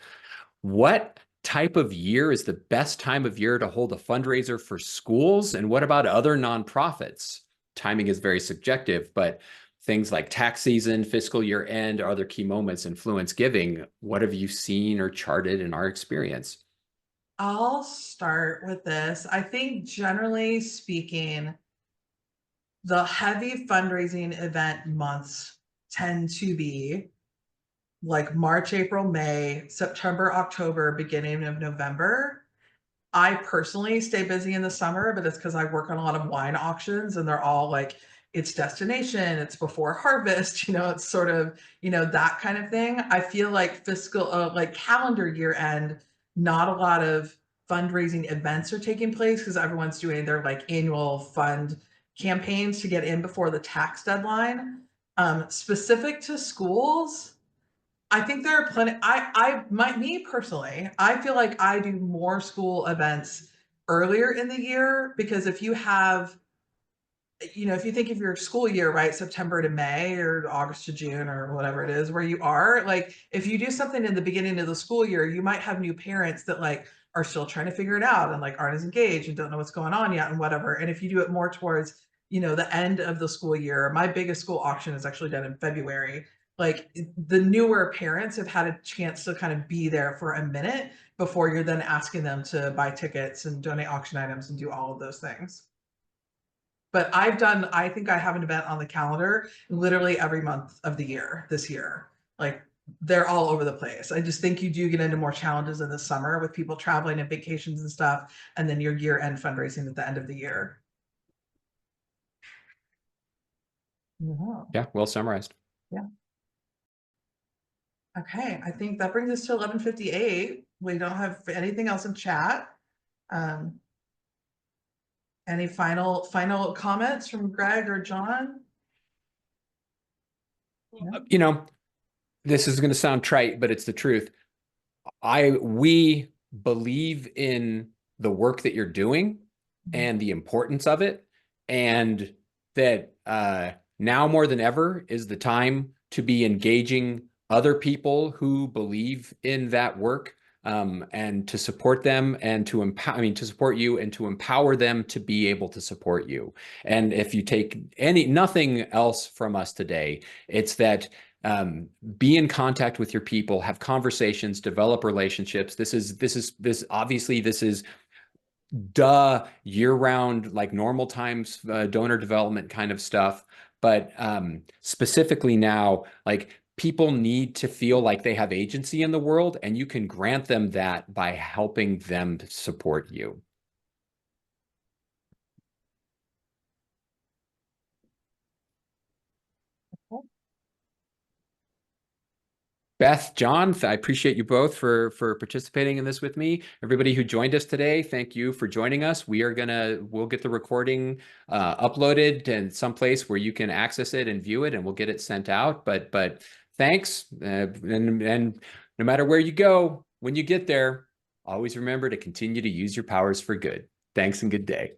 Speaker 1: What type of year is the best time of year to hold a fundraiser for schools? And what about other nonprofits? Timing is very subjective, but things like tax season, fiscal year end, or other key moments influence giving. What have you seen or charted in our experience?
Speaker 2: I'll start with this. I think generally speaking, the heavy fundraising event months tend to be like March, April, May, September, October, beginning of November. I personally stay busy in the summer, but it's because I work on a lot of wine auctions and they're all like, it's destination, it's before harvest, it's sort of, that kind of thing. I feel like like calendar year end, not a lot of fundraising events are taking place because everyone's doing their like annual fund campaigns to get in before the tax deadline. Specific to schools, I think there are plenty. Me personally, I feel like I do more school events earlier in the year because if you have, if you think of your school year, right, September to May or August to June or whatever it is where you are, like if you do something in the beginning of the school year, you might have new parents that like are still trying to figure it out and like aren't as engaged and don't know what's going on yet and whatever. And if you do it more towards, the end of the school year, my biggest school auction is actually done in February. Like the newer parents have had a chance to kind of be there for a minute before you're then asking them to buy tickets and donate auction items and do all of those things. But I think I have an event on the calendar literally every month of the year this year. Like they're all over the place. I just think you do get into more challenges in the summer with people traveling and vacations and stuff, and then your year end fundraising at the end of the year.
Speaker 1: Yeah, well summarized.
Speaker 2: Yeah. Okay, I think that brings us to 11:58. We don't have anything else in chat. Any final comments from Greg or John?
Speaker 1: This is going to sound trite, but it's the truth. We believe in the work that you're doing and the importance of it, and that now more than ever is the time to be engaging other people who believe in that work, and to support them and to support you and to empower them to be able to support you. And if you take nothing else from us today, it's that be in contact with your people, have conversations, develop relationships. This is obviously year-round, like normal times, donor development kind of stuff. But specifically now, like people need to feel like they have agency in the world, and you can grant them that by helping them support you. Beth, John, I appreciate you both for participating in this with me. Everybody who joined us today, thank you for joining us. We'll get the recording uploaded in some place where you can access it and view it, and we'll get it sent out. But thanks, and no matter where you go, when you get there, always remember to continue to use your powers for good. Thanks and good day.